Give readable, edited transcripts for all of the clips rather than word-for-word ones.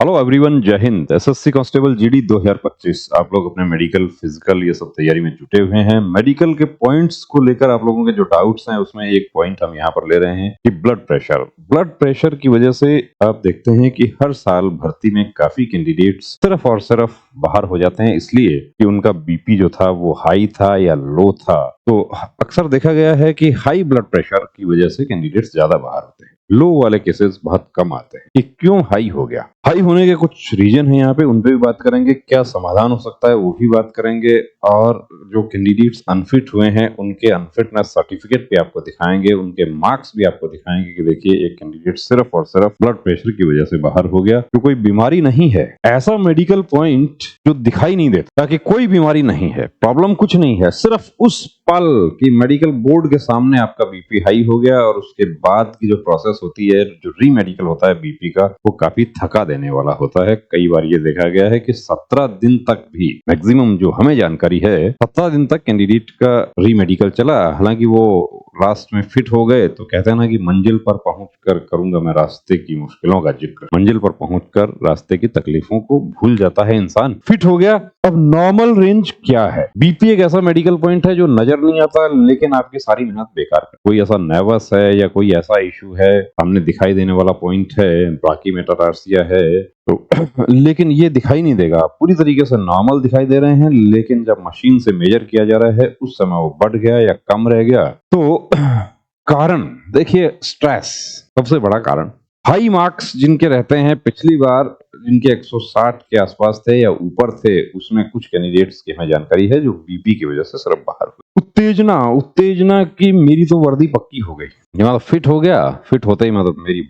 Hello everyone, जय Hind. SSC constable GD 2025 आप लोग अपने मेडिकल फिजिकल ये सब तैयारी में जुटे हुए हैं। मेडिकल के पॉइंट्स को लेकर आप लोगों के जो डाउट्स हैं उसमें एक पॉइंट हम यहाँ पर ले रहे हैं कि ब्लड प्रेशर की वजह से आप देखते हैं कि हर साल भर्ती में काफी कैंडिडेट्स सिर्फ और सिर्फ बाहर हो जाते हैं इसलिए कि उनका बीपी जो था वो हाई था या लो था। तो अक्सर देखा गया है कि हाई ब्लड प्रेशर की वजह से कैंडिडेट्स ज्यादा बाहर होते हैं, लो वाले केसेस बहुत कम आते हैं। कि क्यों हाई हो गया? हाई होने के कुछ रीजन है यहाँ पे, उन पे भी बात करेंगे। क्या समाधान हो सकता है वो भी बात करेंगे। और जो कैंडिडेट्स अनफिट हुए हैं उनके अनफिटनेस सर्टिफिकेट भी आपको दिखाएंगे, उनके मार्क्स भी आपको दिखाएंगे कि देखिए एक कैंडिडेट सिर्फ और सिर्फ ब्लड प्रेशर की वजह से बाहर हो गया, तो कोई बीमारी नहीं है। ऐसा मेडिकल पॉइंट जो दिखाई नहीं देता कि कोई बीमारी नहीं है, प्रॉब्लम कुछ नहीं है, सिर्फ उस पल की मेडिकल बोर्ड के सामने आपका बीपी हाई हो गया और उसके बाद की जो प्रोसेस होती है, जो री मेडिकल होता है बीपी का, वो काफी थका देने वाला होता है। कई बार ये देखा गया है कि 17 दिन तक भी, मैक्सिमम जो हमें जानकारी है 17 दिन तक कैंडिडेट का री मेडिकल चला। हालांकि वो लास्ट में फिट हो गए तो कहते हैं ना कि मंजिल पर पहुंचकर करूंगा मैं रास्ते की मुश्किलों का जिक्र। मंजिल पर पहुंचकर रास्ते की तकलीफों को भूल जाता है इंसान। फिट हो गया। अब नॉर्मल रेंज क्या है? बीपी एक ऐसा मेडिकल पॉइंट है जो नजर नहीं आता लेकिन आपकी सारी मेहनत बेकार कर। कोई ऐसा नर्वस है या कोई ऐसा इशू है, सामने दिखाई देने वाला पॉइंट है, ब्राकीमेटाटार्सिया है, तो लेकिन ये दिखाई नहीं देगा, पूरी तरीके से नॉर्मल दिखाई दे रहे हैं। लेकिन जब मशीन से मेजर किया जा रहा है उस समय वो बढ़ गया या कम रह गया। तो कारण देखिए, स्ट्रेस सबसे बड़ा कारण। हाई मार्क्स जिनके रहते हैं, पिछली बार जिनके 160 के आसपास थे या ऊपर थे, उसमें कुछ कैंडिडेट्स की हमें जानकारी है जो बीपी की वजह से सिर्फ बाहर हुए। उत्तेजना की मेरी तो वर्दी पक्की हो गई। मतलब फिट हो गया, फिट होते ही मतलब मेरी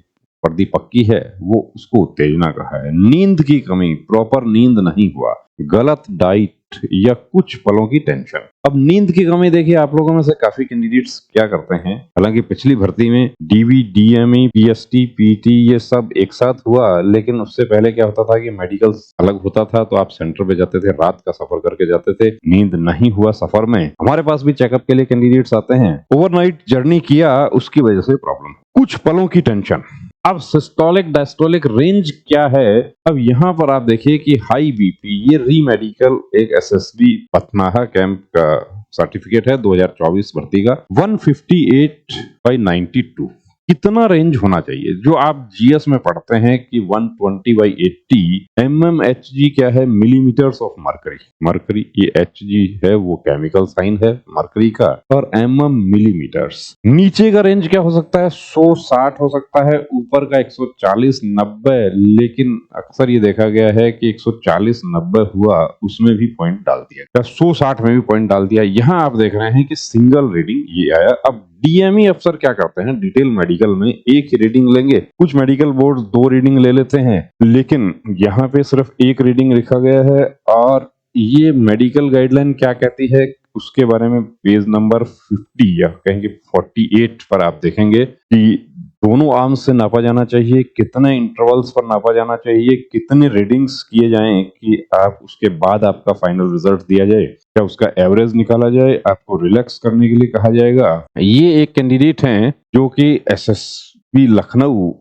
वर्दी पक्की है, वो उसको उत्तेजना कहा है। नींद की कमी, प्रॉपर नींद नहीं हुआ, गलत डाइट या कुछ पलों की टेंशन। अब नींद की कमी देखिए, आप लोगों में से काफी कैंडिडेट्स क्या करते हैं, हालांकि पिछली भर्ती में डीवी, डीएमई, पीएसटी, पीटी ये सब एक साथ हुआ, लेकिन उससे पहले क्या होता था कि मेडिकल अलग होता था, तो आप सेंटर पे जाते थे, रात का सफर करके जाते थे, नींद नहीं हुआ सफर में। हमारे पास भी चेकअप के लिए कैंडिडेट्स आते हैं, ओवरनाइट जर्नी किया, उसकी वजह से प्रॉब्लम, कुछ पलों की टेंशन। अब सिस्टोलिक डायस्टोलिक रेंज क्या है? अब यहाँ पर आप देखिए कि हाई बीपी, ये री मेडिकल एक एसएसबी पथनाहा कैंप का सर्टिफिकेट है 2024 भर्ती का, 158/92। कितना रेंज होना चाहिए? जो आप जीएस में पढ़ते हैं कि 120/80। mmHg क्या है? Millimetres of mercury. मरकरी ये Hg है, वो केमिकल साइन है मरकरी का, और mm मिलीमीटर्स। नीचे का रेंज क्या हो सकता है? 160 हो सकता है, ऊपर का 140/90। लेकिन अक्सर ये देखा गया है कि 140/90 हुआ उसमें भी पॉइंट डाल दिया, 160 में भी पॉइंट डाल दिया। यहाँ आप देख रहे हैं कि सिंगल रीडिंग ये आया। अब डीएमई अफसर क्या करते हैं, डिटेल मेडिकल में एक ही रीडिंग लेंगे। कुछ मेडिकल बोर्ड 2 रीडिंग ले लेते हैं, लेकिन यहाँ पे सिर्फ एक रीडिंग लिखा गया है। और ये मेडिकल गाइडलाइन क्या कहती है उसके बारे में पेज नंबर 50 या कहेंगे 48 पर आप देखेंगे कि दोनों आर्म्स से नापा जाना चाहिए, कितने इंटरवल्स पर नापा जाना चाहिए, कितने रीडिंग्स किए जाएं कि आप उसके बाद आपका फाइनल रिजल्ट दिया जाए, क्या उसका एवरेज निकाला जाए, आपको रिलैक्स करने के लिए कहा जाएगा। ये एक कैंडिडेट हैं जो कि एसएसबी लखनऊ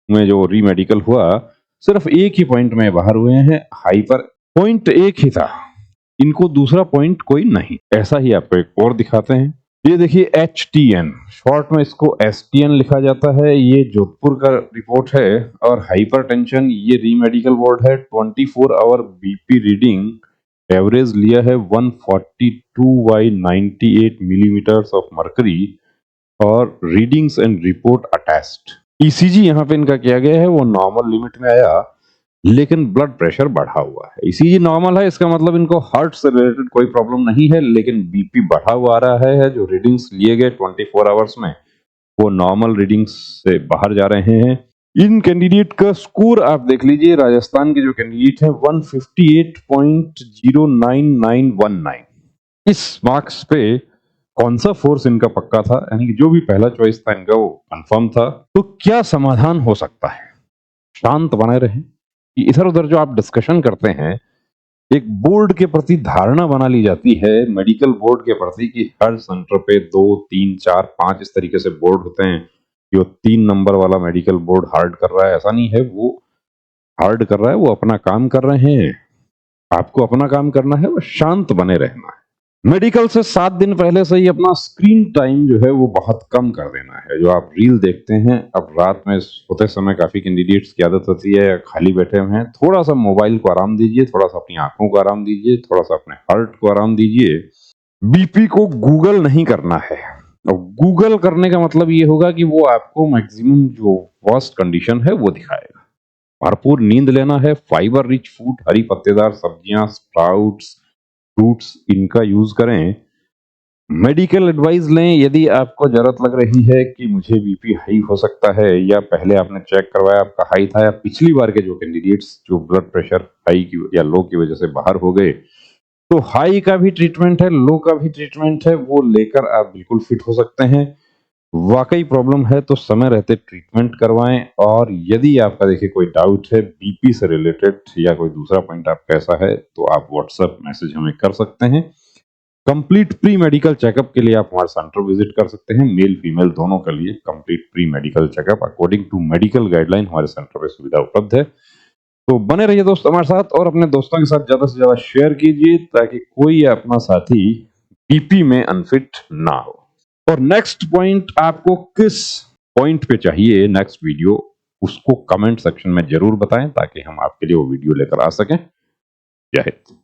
में जो री मेडिकल हुआ, सिर्फ एक ही पॉइंट में बाहर हुए हैं। हाई पर पॉइंट एक ही था, इनको दूसरा पॉइंट कोई नहीं। ऐसा ही आपको एक और दिखाते हैं। ये देखिए HTN, शॉर्ट में इसको STN लिखा जाता है। ये जोधपुर का रिपोर्ट है। और हाइपरटेंशन, ये री मेडिकल बोर्ड है। 24 आवर बीपी रीडिंग एवरेज लिया है 142/98 मिलीमीटर्स ऑफ मरकरी, और readings and report attached. ECG यहाँ पे इनका किया गया है, वो नॉर्मल लिमिट में आया, लेकिन ब्लड प्रेशर बढ़ा हुआ है। ईसीजी नॉर्मल है, इसका मतलब इनको हार्ट से रिलेटेड कोई प्रॉब्लम नहीं है, लेकिन बीपी बढ़ा हुआ आ रहा है। जो रीडिंग्स लिए गए 24 आवर्स में, वो नॉर्मल रीडिंग्स से बाहर जा रहे हैं। इन कैंडिडेट का स्कोर आप देख लीजिए। राजस्थान के जो कैंडिडेट है 158.09919। इस मार्क्स पे कौन सा फोर्स इनका पक्का था, यानी कि जो भी पहला चॉइस था इनका वो कंफर्म था। तो क्या समाधान हो सकता है? शांत बने रहें। इधर उधर जो आप डिस्कशन करते हैं, एक बोर्ड के प्रति धारणा बना ली जाती है, मेडिकल बोर्ड के प्रति, कि हर सेंटर पे 2, 3, 4, 5 इस तरीके से बोर्ड होते हैं। जो 3 नंबर वाला मेडिकल बोर्ड हार्ड कर रहा है, ऐसा नहीं है। वो हार्ड कर रहा है वो अपना काम कर रहे हैं, आपको अपना काम करना है, वो शांत बने रहना है। मेडिकल से 7 दिन पहले से ही अपना स्क्रीन टाइम जो है वो बहुत कम कर देना है। जो आप रील देखते हैं, अब रात में सोते समय काफी कैंडिडेट्स की आदत होती है खाली बैठे हुए हैं, थोड़ा सा मोबाइल को आराम दीजिए, थोड़ा सा अपनी आंखों को आराम दीजिए, थोड़ा सा अपने हार्ट को आराम दीजिए। बीपी को गूगल नहीं करना है, और गूगल करने का मतलब ये होगा कि वो आपको मैक्सिमम जो वर्स्ट कंडीशन है वो दिखाएगा। भरपूर नींद लेना है, फाइबर रिच फूड, हरी पत्तेदार सब्जियां, स्प्राउट्स, फ्रूट्स, इनका यूज करें। मेडिकल एडवाइस लें यदि आपको जरूरत लग रही है कि मुझे बीपी हाई हो सकता है, या पहले आपने चेक करवाया आपका हाई था, या पिछली बार के जो कैंडिडेट्स जो ब्लड प्रेशर हाई की या लो की वजह से बाहर हो गए, तो हाई का भी ट्रीटमेंट है, लो का भी ट्रीटमेंट है, वो लेकर आप बिल्कुल फिट हो सकते हैं। वाकई प्रॉब्लम है तो समय रहते ट्रीटमेंट करवाएं। और यदि आपका देखिए कोई डाउट है बीपी से रिलेटेड या कोई दूसरा पॉइंट आपका ऐसा है, तो आप व्हाट्सएप मैसेज हमें कर सकते हैं। कंप्लीट प्री मेडिकल चेकअप के लिए आप हमारे सेंटर विजिट कर सकते हैं। मेल फीमेल दोनों के लिए complete pre medical checkup according to medical guideline हमारे सेंटर पे सुविधा उपलब्ध है। तो बने रहिए दोस्त हमारे साथ, और अपने दोस्तों के साथ ज्यादा से ज्यादा शेयर कीजिए ताकि कोई अपना साथी बीपी में अनफिट ना हो। और नेक्स्ट पॉइंट आपको किस पॉइंट पे चाहिए नेक्स्ट वीडियो, उसको कमेंट सेक्शन में जरूर बताएं ताकि हम आपके लिए वो वीडियो लेकर आ सकें। जय हिंद।